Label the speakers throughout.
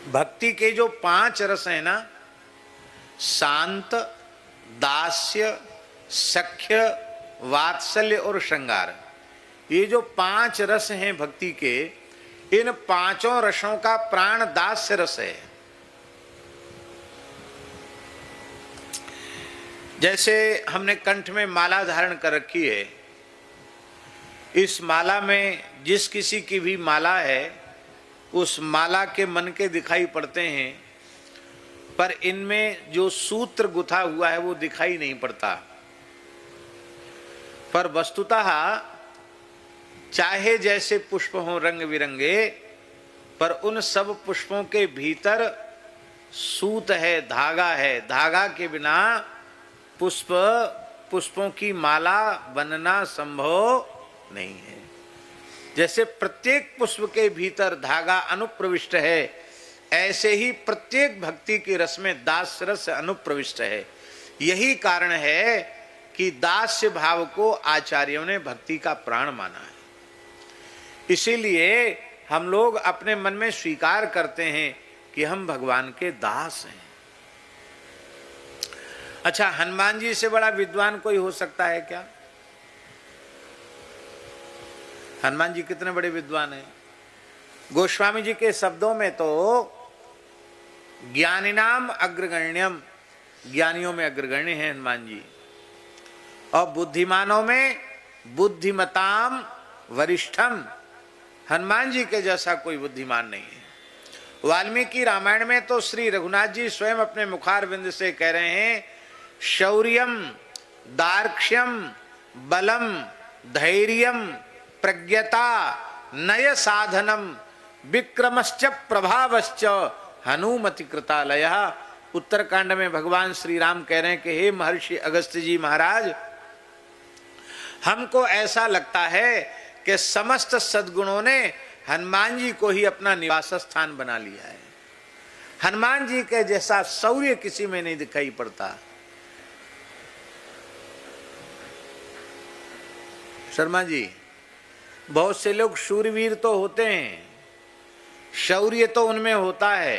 Speaker 1: भक्ति के जो 5 रस हैं ना, शांत, दास्य, सख्य, वात्सल्य और श्रृंगार, ये जो 5 रस हैं भक्ति के, इन 5 रसों का प्राण दास्य रस है। जैसे हमने कंठ में माला धारण कर रखी है, इस माला में जिस किसी की भी माला है, उस माला के मन के दिखाई पड़ते हैं, पर इनमें जो सूत्र गुथा हुआ है वो दिखाई नहीं पड़ता। पर वस्तुतः चाहे जैसे पुष्प हों रंग बिरंगे, पर उन सब पुष्पों के भीतर सूत है, धागा है। धागा के बिना पुष्पों की माला बनना संभव नहीं है। जैसे प्रत्येक पुष्प के भीतर धागा अनुप्रविष्ट है, ऐसे ही प्रत्येक भक्ति के रस में दास्य रस अनुप्रविष्ट है। यही कारण है कि दास्य भाव को आचार्यों ने भक्ति का प्राण माना है। इसीलिए हम लोग अपने मन में स्वीकार करते हैं कि हम भगवान के दास हैं। अच्छा, हनुमान जी से बड़ा विद्वान कोई हो सकता है क्या? हनुमान जी कितने बड़े विद्वान हैं। गोस्वामी जी के शब्दों में तो ज्ञानिनाम अग्रगण्यम, ज्ञानियों में अग्रगण्य हैं हनुमान जी, और बुद्धिमानों में बुद्धिमताम वरिष्ठम, हनुमान जी के जैसा कोई बुद्धिमान नहीं है। वाल्मीकि रामायण में तो श्री रघुनाथ जी स्वयं अपने मुखारविंद से कह रहे हैं, शौर्यम दार्क्ष्यम बलम धैर्यम प्रज्ञता नय साधनम विक्रमश्च प्रभावश्च हनुमति कृतालय। उत्तरकांड में भगवान श्री राम कह रहे हैं कि हे महर्षि अगस्त्य जी महाराज, हमको ऐसा लगता है कि समस्त सद्गुणों ने हनुमान जी को ही अपना निवास स्थान बना लिया है। हनुमान जी के जैसा शौर्य किसी में नहीं दिखाई पड़ता। शर्मा जी, बहुत से लोग शूरवीर तो होते हैं, शौर्य तो उनमें होता है,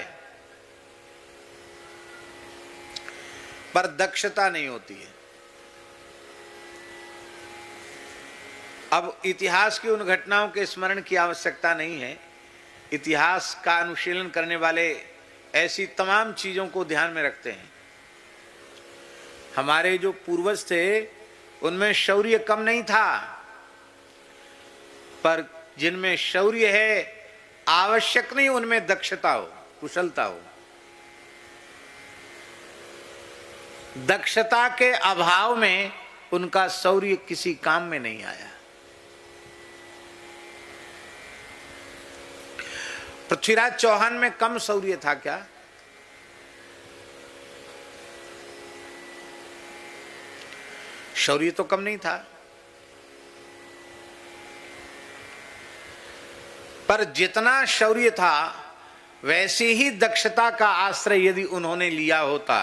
Speaker 1: पर दक्षता नहीं होती है। अब इतिहास की उन घटनाओं के स्मरण की आवश्यकता नहीं है। इतिहास का अनुशीलन करने वाले ऐसी तमाम चीजों को ध्यान में रखते हैं। हमारे जो पूर्वज थे उनमें शौर्य कम नहीं था, पर जिनमें शौर्य है आवश्यक नहीं उनमें दक्षता हो, कुशलता हो। दक्षता के अभाव में उनका शौर्य किसी काम में नहीं आया। पृथ्वीराज चौहान में कम शौर्य था क्या? शौर्य तो कम नहीं था, पर जितना शौर्य था वैसी ही दक्षता का आश्रय यदि उन्होंने लिया होता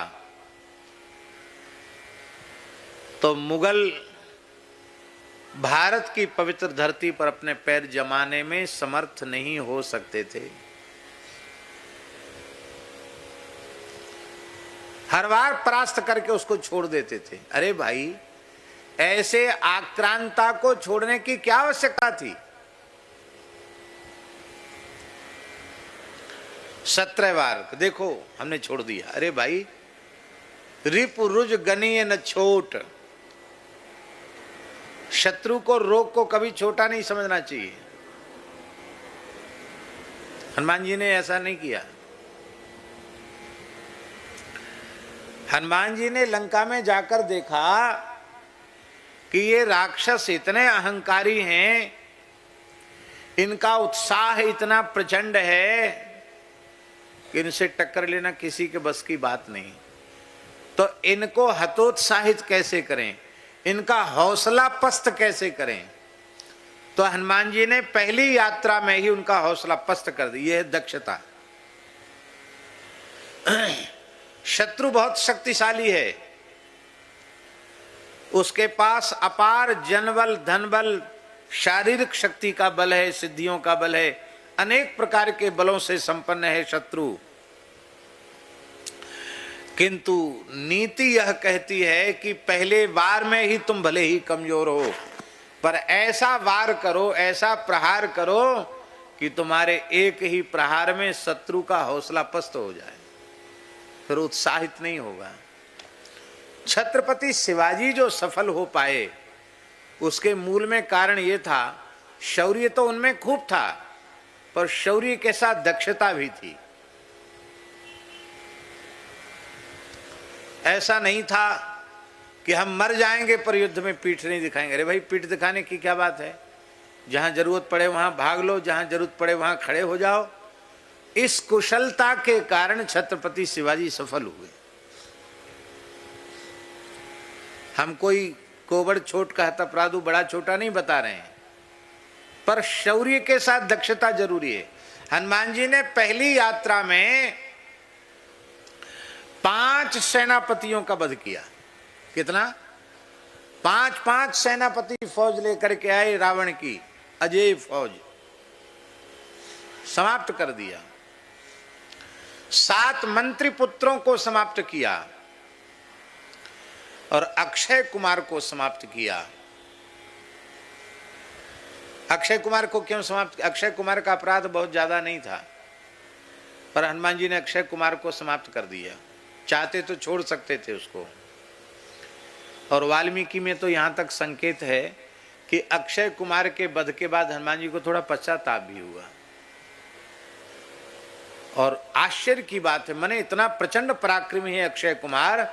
Speaker 1: तो मुगल भारत की पवित्र धरती पर अपने पैर जमाने में समर्थ नहीं हो सकते थे। हर बार परास्त करके उसको छोड़ देते थे। अरे भाई, ऐसे आक्रांता को छोड़ने की क्या आवश्यकता थी? 17 बार देखो हमने छोड़ दिया। अरे भाई, रिपु रुज गनीय न छोट, शत्रु को रोग को कभी छोटा नहीं समझना चाहिए। हनुमान जी ने ऐसा नहीं किया। हनुमान जी ने लंका में जाकर देखा कि ये राक्षस इतने अहंकारी हैं, इनका उत्साह इतना प्रचंड है कि इनसे टक्कर लेना किसी के बस की बात नहीं। तो इनको हतोत्साहित कैसे करें, इनका हौसला पस्त कैसे करें? तो हनुमान जी ने पहली यात्रा में ही उनका हौसला पस्त कर दी। यह है दक्षता। शत्रु बहुत शक्तिशाली है, उसके पास अपार जनबल, धनबल, शारीरिक शक्ति का बल है, सिद्धियों का बल है, अनेक प्रकार के बलों से संपन्न है शत्रु। किंतु नीति यह कहती है कि पहले वार में ही तुम भले ही कमजोर हो, पर ऐसा वार करो, ऐसा प्रहार करो कि तुम्हारे एक ही प्रहार में शत्रु का हौसला पस्त हो जाए, फिर उत्साहित नहीं होगा। छत्रपति शिवाजी जो सफल हो पाए उसके मूल में कारण यह था, शौर्य तो उनमें खूब था, पर शौर्य के साथ दक्षता भी थी। ऐसा नहीं था कि हम मर जाएंगे पर युद्ध में पीठ नहीं दिखाएंगे। अरे भाई, पीठ दिखाने की क्या बात है, जहां जरूरत पड़े वहां भाग लो, जहां जरूरत पड़े वहां खड़े हो जाओ। इस कुशलता के कारण छत्रपति शिवाजी सफल हुए। हम कोई कोबड़ छोट कहता प्रादु बड़ा छोटा नहीं बता रहे हैं, पर शौर्य के साथ दक्षता जरूरी है। हनुमान जी ने पहली यात्रा में 5 सेनापतियों का वध किया। कितना? 5 सेनापति फौज लेकर के आए, रावण की अजय फौज समाप्त कर दिया। 7 मंत्री पुत्रों को समाप्त किया और अक्षय कुमार को समाप्त किया। अक्षय कुमार को क्यों समाप्त किया? अक्षय कुमार का अपराध बहुत ज्यादा नहीं था, पर हनुमान जी ने अक्षय कुमार को समाप्त कर दिया। चाहते तो छोड़ सकते थे उसको। और वाल्मीकि में तो यहां तक संकेत है कि अक्षय कुमार के वध के बाद हनुमान जी को थोड़ा पश्चाताप भी हुआ। और आश्चर्य की बात है, माने इतना प्रचंड पराक्रमी है अक्षय कुमार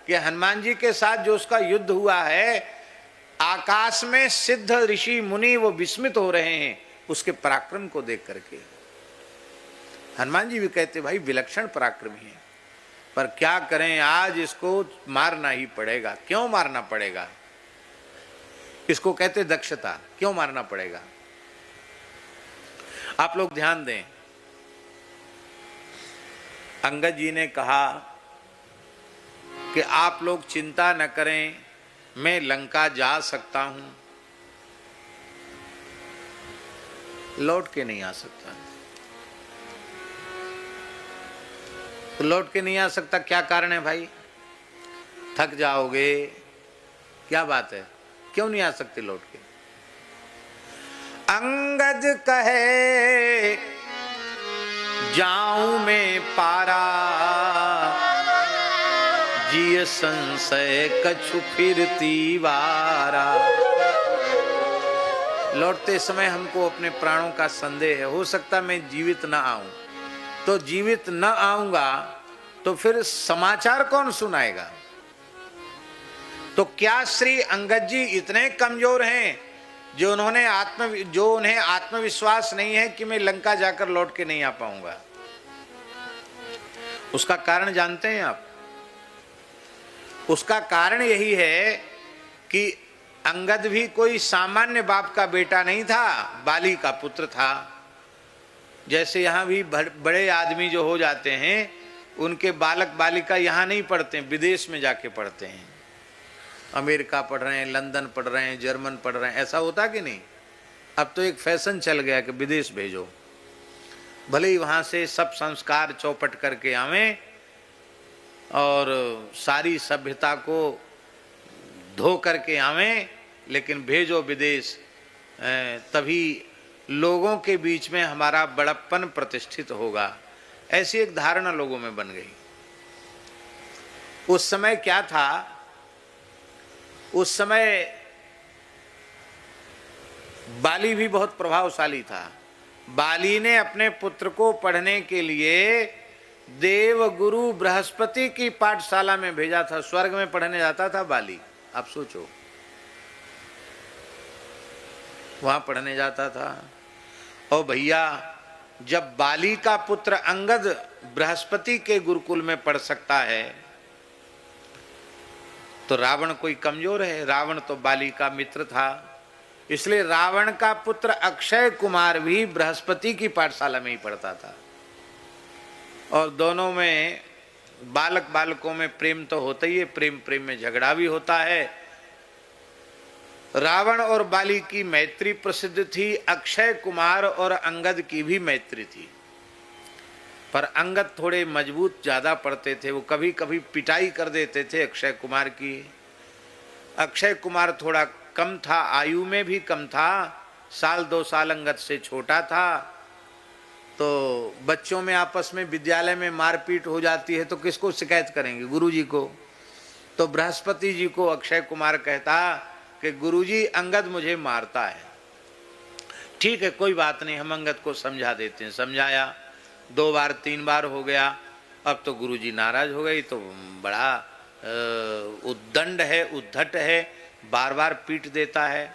Speaker 1: कि हनुमान जी के साथ जो उसका युद्ध हुआ है, आकाश में सिद्ध ऋषि मुनि वो विस्मित हो रहे हैं उसके पराक्रम को देख करके। हनुमान जी भी कहते भाई विलक्षण पराक्रमी है, पर क्या करें, आज इसको मारना ही पड़ेगा। क्यों मारना पड़ेगा? इसको कहते दक्षता। क्यों मारना पड़ेगा? आप लोग ध्यान दें, अंगद जी ने कहा कि आप लोग चिंता न करें, मैं लंका जा सकता हूं। लौट के नहीं आ सकता। तो लौट के नहीं आ सकता, क्या कारण है भाई? थक जाओगे, क्या बात है, क्यों नहीं आ सकते लौट के? अंगद कहे जाऊं मैं पारा, जिय संशय कछु फिरती वारा। लौटते समय हमको अपने प्राणों का संदेह है, हो सकता मैं जीवित न आऊं। तो जीवित न आऊंगा तो फिर समाचार कौन सुनाएगा? तो क्या श्री अंगद जी इतने कमजोर हैं जो उन्हें आत्मविश्वास नहीं है कि मैं लंका जाकर लौट के नहीं आ पाऊंगा? उसका कारण जानते हैं आप? उसका कारण यही है कि अंगद भी कोई सामान्य बाप का बेटा नहीं था, बाली का पुत्र था। जैसे यहाँ भी बड़े आदमी जो हो जाते हैं उनके बालक बालिका यहाँ नहीं पढ़ते हैं, विदेश में जाके पढ़ते हैं। अमेरिका पढ़ रहे हैं, लंदन पढ़ रहे हैं, जर्मन पढ़ रहे हैं, ऐसा होता कि नहीं? अब तो एक फैशन चल गया कि विदेश भेजो, भले ही वहाँ से सब संस्कार चौपट करके आवें और सारी सभ्यता को धो करके आवें, लेकिन भेजो विदेश, तभी लोगों के बीच में हमारा बड़प्पन प्रतिष्ठित होगा। ऐसी एक धारणा लोगों में बन गई। उस समय क्या था? उस समय बाली भी बहुत प्रभावशाली था। बाली ने अपने पुत्र को पढ़ने के लिए देव गुरु बृहस्पति की पाठशाला में भेजा था। स्वर्ग में पढ़ने जाता था बाली, आप सोचो, वहां पढ़ने जाता था। और भैया, जब बाली का पुत्र अंगद बृहस्पति के गुरुकुल में पढ़ सकता है तो रावण कोई कमजोर है? रावण तो बाली का मित्र था, इसलिए रावण का पुत्र अक्षय कुमार भी बृहस्पति की पाठशाला में ही पढ़ता था। और दोनों में बालक बालकों में प्रेम तो होता ही है, प्रेम प्रेम में झगड़ा भी होता है। रावण और बाली की मैत्री प्रसिद्ध थी, अक्षय कुमार और अंगद की भी मैत्री थी। पर अंगद थोड़े मजबूत ज्यादा पड़ते थे, वो कभी कभी पिटाई कर देते थे अक्षय कुमार की। अक्षय कुमार थोड़ा कम था, आयु में भी कम था, 1-2 साल अंगद से छोटा था। तो बच्चों में आपस में विद्यालय में मारपीट हो जाती है तो किसको शिकायत करेंगे? गुरुजी को। तो बृहस्पति जी को अक्षय कुमार कहता कि गुरुजी अंगद मुझे मारता है। ठीक है, कोई बात नहीं, हम अंगद को समझा देते हैं। समझाया, 2 बार 3 बार हो गया। अब तो गुरुजी नाराज हो गई, तो बड़ा उद्दंड है, उद्धट है, बार बार पीट देता है।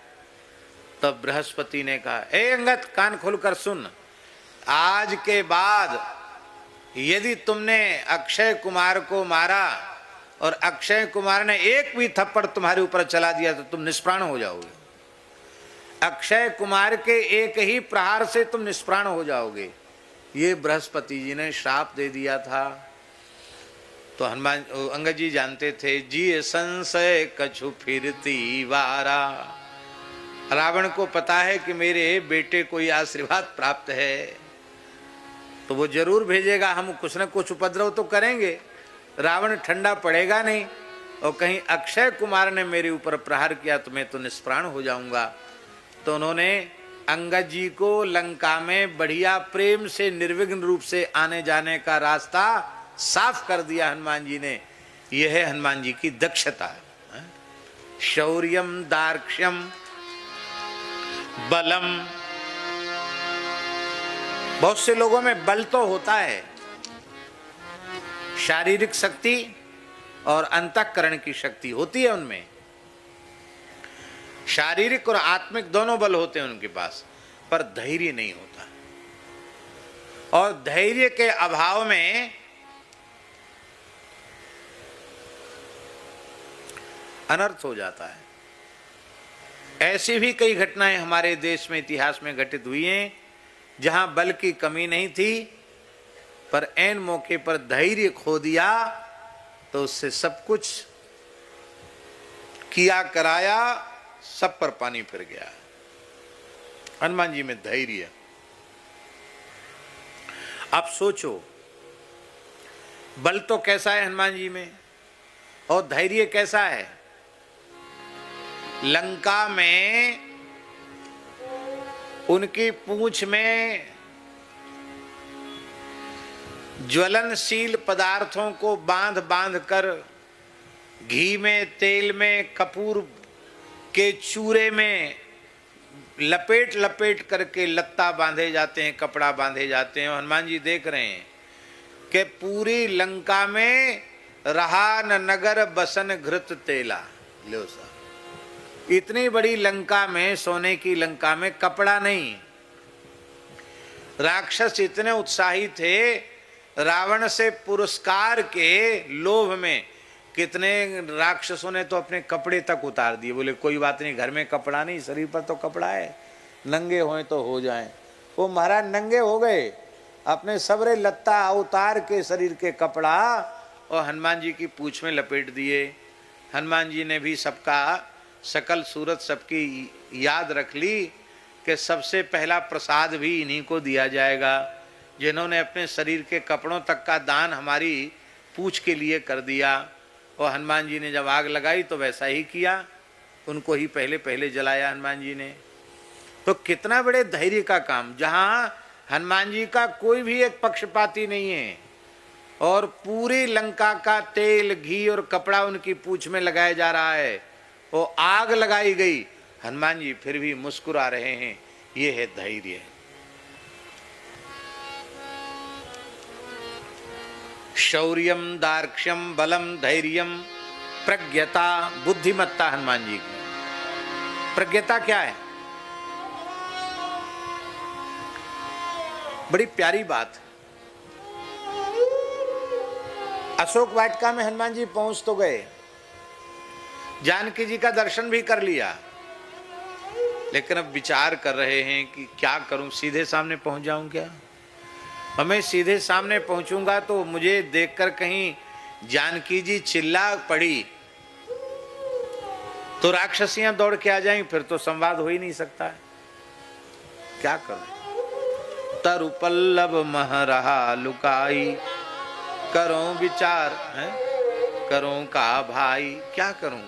Speaker 1: तब बृहस्पति ने कहा, ए अंगद, कान खोलकर सुन, आज के बाद यदि तुमने अक्षय कुमार को मारा और अक्षय कुमार ने एक भी थप्पड़ तुम्हारे ऊपर चला दिया तो तुम निष्प्राण हो जाओगे। अक्षय कुमार के एक ही प्रहार से तुम निष्प्राण हो जाओगे। ये बृहस्पति जी ने श्राप दे दिया था। तो हनुमान अंगद जी जानते थे, जी संशय कछु फिरती वारा। रावण को पता है कि मेरे बेटे को ये आशीर्वाद प्राप्त है, तो वो जरूर भेजेगा, हम कुछ न कुछ उपद्रव तो करेंगे, रावण ठंडा पड़ेगा नहीं। और कहीं अक्षय कुमार ने मेरे ऊपर प्रहार किया तो मैं तो निष्प्राण हो जाऊंगा। तो उन्होंने अंगद जी को लंका में बढ़िया प्रेम से निर्विघ्न रूप से आने जाने का रास्ता साफ कर दिया हनुमान जी ने। यह है हनुमान जी की दक्षता। शौर्यम दार्क्ष्यम बलम। बहुत से लोगों में बल तो होता है, शारीरिक शक्ति और अंतःकरण की शक्ति होती है उनमें, शारीरिक और आत्मिक दोनों बल होते हैं उनके पास, पर धैर्य नहीं होता। और धैर्य के अभाव में अनर्थ हो जाता है। ऐसी भी कई घटनाएं हमारे देश में इतिहास में घटित हुई हैं जहां बल की कमी नहीं थी, पर ऐन मौके पर धैर्य खो दिया तो उससे सब कुछ किया कराया सब पर पानी फिर गया। हनुमान जी में धैर्य। अब सोचो, बल तो कैसा है हनुमान जी में और धैर्य कैसा है। लंका में उनकी पूंछ में ज्वलनशील पदार्थों को बांध बांध कर घी में, तेल में, कपूर के चूरे में लपेट लपेट करके लत्ता बांधे जाते हैं, कपड़ा बांधे जाते हैं। हनुमान जी देख रहे हैं कि पूरी लंका में रहा न नगर बसन घृत तेला। लो साहब, इतनी बड़ी लंका में, सोने की लंका में कपड़ा नहीं। राक्षस इतने उत्साही थे, रावण से पुरस्कार के लोभ में कितने राक्षसों ने तो अपने कपड़े तक उतार दिए। बोले कोई बात नहीं, घर में कपड़ा नहीं, शरीर पर तो कपड़ा है, नंगे होए तो हो जाएं। वो महाराज नंगे हो गए, अपने सबरे लत्ता उतार के शरीर के कपड़ा और हनुमान जी की पूंछ में लपेट दिए। हनुमान जी ने भी सबका सकल सूरत सबकी याद रख ली कि सबसे पहला प्रसाद भी इन्हीं को दिया जाएगा जिन्होंने अपने शरीर के कपड़ों तक का दान हमारी पूंछ के लिए कर दिया। और हनुमान जी ने जब आग लगाई तो वैसा ही किया, उनको ही पहले पहले जलाया हनुमान जी ने। तो कितना बड़े धैर्य का काम, जहां हनुमान जी का कोई भी एक पक्षपाती नहीं है और पूरी लंका का तेल, घी और कपड़ा उनकी पूंछ में लगाया जा रहा है, वो आग लगाई गई, हनुमान जी फिर भी मुस्कुरा रहे हैं। ये है धैर्य। शौर्यम दार्क्ष्यम बलम धैर्यम प्रज्ञता, बुद्धिमत्ता हनुमान जी की। प्रज्ञता क्या है? बड़ी प्यारी बात। अशोक वाटिका में हनुमान जी पहुंच तो गए, जानकी जी का दर्शन भी कर लिया, लेकिन अब विचार कर रहे हैं कि क्या करूं, सीधे सामने पहुंच जाऊं क्या? मैं सीधे सामने पहुंचूंगा तो मुझे देखकर कहीं जानकी जी चिल्ला पड़ी तो राक्षसियां दौड़ के आ जाएं, फिर तो संवाद हो ही नहीं सकता है। क्या करूं? तरु पल्लव मह रहा लुकाई, करो विचार है करो का भाई, क्या करूं।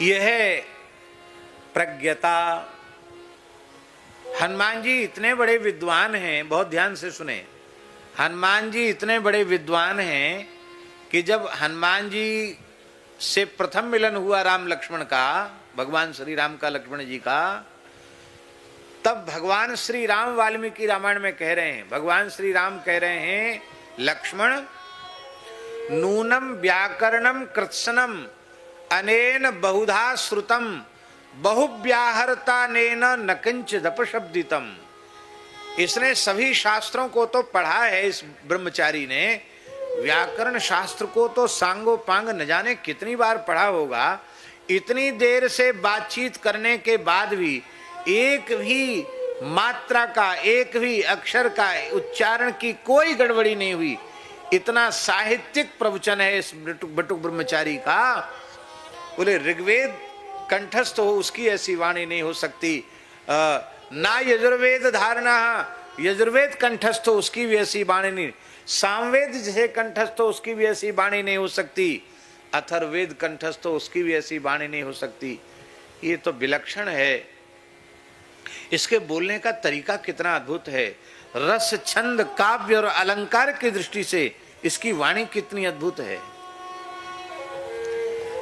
Speaker 1: यह प्रज्ञता। हनुमान जी इतने बड़े विद्वान हैं, बहुत ध्यान से सुने। हनुमान जी इतने बड़े विद्वान हैं कि जब हनुमान जी से प्रथम मिलन हुआ राम लक्ष्मण का, भगवान श्री राम का लक्ष्मण जी का, तब भगवान श्री राम वाल्मीकि रामायण में कह रहे हैं, भगवान श्री राम कह रहे हैं, लक्ष्मण नूनम व्याकरणम कृत्सनम अनेन बहुधा श्रुतम बहुव्याहरता नेन न किंचिद अपशब्दितम। इसने सभी शास्त्रों को तो पढ़ा है, इस ब्रह्मचारी ने व्याकरण शास्त्र को तो सांगो पांग न जाने कितनी बार पढ़ा होगा। इतनी देर से बातचीत करने के बाद भी एक भी मात्रा का, एक भी अक्षर का उच्चारण की कोई गड़बड़ी नहीं हुई। इतना साहित्यिक प्रवचन है इस बटुक ब्रह्मचारी का। बोले ऋग्वेद कंठस्थ हो उसकी ऐसी वाणी नहीं हो सकती, ना यजुर्वेद धारणा, यजुर्वेद कंठस्थ हो उसकी भी ऐसी वाणी नहीं, सामवेद जिसे कंठस्थ हो उसकी भी ऐसी वाणी नहीं हो सकती, अथर्ववेद कंठस्थ हो उसकी भी ऐसी वाणी नहीं हो सकती। ये तो विलक्षण है। इसके बोलने का तरीका कितना अद्भुत है। रस, छंद, काव्य और अलंकार की दृष्टि से इसकी वाणी कितनी अद्भुत है।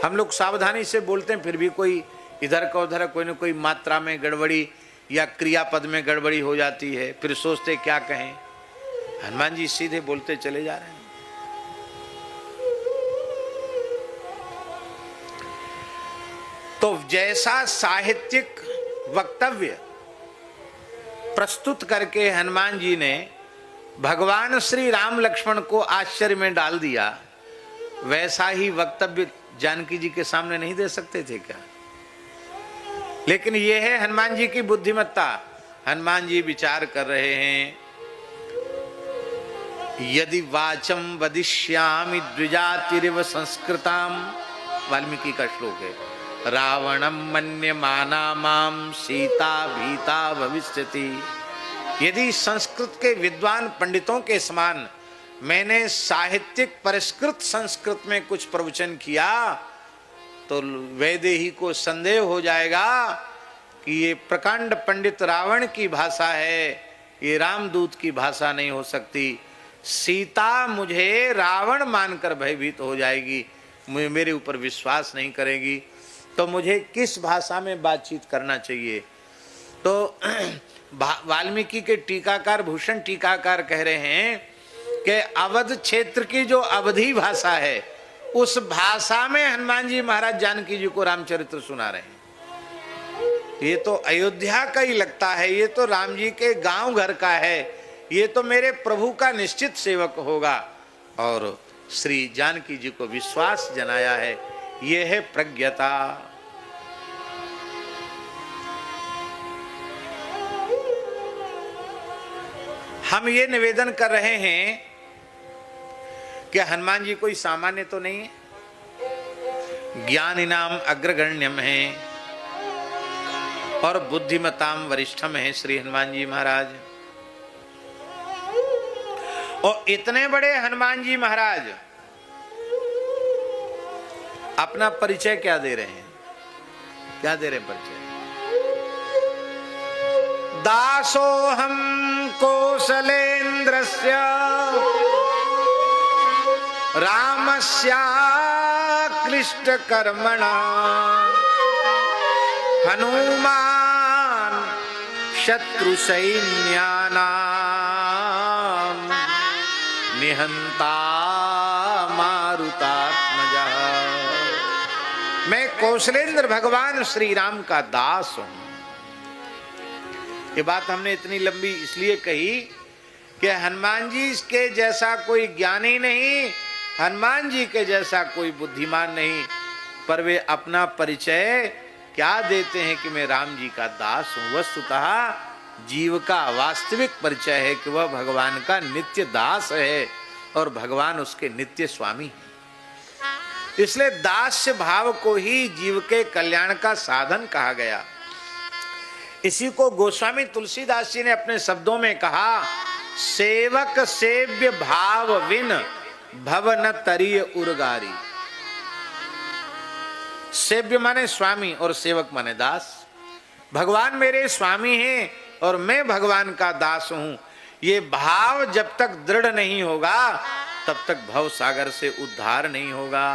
Speaker 1: हम लोग सावधानी से बोलते हैं, फिर भी कोई इधर का उधर कोई न कोई मात्रा में गड़बड़ी या क्रियापद में गड़बड़ी हो जाती है, फिर सोचते क्या कहें। हनुमान जी सीधे बोलते चले जा रहे हैं। तो जैसा साहित्यिक वक्तव्य प्रस्तुत करके हनुमान जी ने भगवान श्री राम लक्ष्मण को आश्चर्य में डाल दिया, वैसा ही वक्तव्य जानकी जी के सामने नहीं दे सकते थे क्या? लेकिन यह है हनुमान जी की बुद्धिमत्ता। हनुमान जी विचार कर रहे हैं, यदि वाचम वदिष्यामि द्विजातिरिव संस्कृताम, वाल्मीकि का श्लोक है, रावणम मन्यमाना माम सीता भीता भविष्यति। यदि संस्कृत के विद्वान पंडितों के समान मैंने साहित्यिक परिष्कृत संस्कृत में कुछ प्रवचन किया तो वैदेही को संदेह हो जाएगा कि ये प्रकांड पंडित रावण की भाषा है, ये रामदूत की भाषा नहीं हो सकती। सीता मुझे रावण मानकर भयभीत हो जाएगी, मेरे ऊपर विश्वास नहीं करेगी, तो मुझे किस भाषा में बातचीत करना चाहिए। तो वाल्मीकि के टीकाकार भूषण टीकाकार कह रहे हैं कि अवध क्षेत्र की जो अवधी भाषा है उस भाषा में हनुमान जी महाराज जानकी जी को रामचरित्र सुना रहे हैं। ये तो अयोध्या का ही लगता है, ये तो राम जी के गांव घर का है, ये तो मेरे प्रभु का निश्चित सेवक होगा। और श्री जानकी जी को विश्वास जनाया है। ये है प्रज्ञता। हम ये निवेदन कर रहे हैं कि हनुमान जी कोई सामान्य तो नहीं है, ज्ञान इनाम अग्रगण्यम है और बुद्धिमताम वरिष्ठम है श्री हनुमान जी महाराज। और इतने बड़े हनुमान जी महाराज अपना परिचय क्या दे रहे हैं? क्या दे रहे हैं परिचय? दासोहम कौशलेन्द्रस्य रामस्या क्लिष्ट कर्मणा हनुमान शत्रु सैन्यानां निहंता मारुतात्मजा। मैं कौशलेंद्र भगवान श्री राम का दास हूं। ये बात हमने इतनी लंबी इसलिए कही कि हनुमान जी के जैसा कोई ज्ञानी नहीं, हनुमान जी के जैसा कोई बुद्धिमान नहीं, पर वे अपना परिचय क्या देते हैं कि मैं राम जी का दास हूं। वस्तुतः जीव का वास्तविक परिचय है कि वह भगवान का नित्य दास है और भगवान उसके नित्य स्वामी है। इसलिए दास्य भाव को ही जीव के कल्याण का साधन कहा गया। इसी को गोस्वामी तुलसीदास जी ने अपने शब्दों में कहा, सेवक सेव्य भाव विन भव न तरिय उर्गारी। सेव्य माने स्वामी और सेवक माने दास। भगवान मेरे स्वामी हैं और मैं भगवान का दास हूं, ये भाव जब तक दृढ़ नहीं होगा तब तक भव सागर से उद्धार नहीं होगा।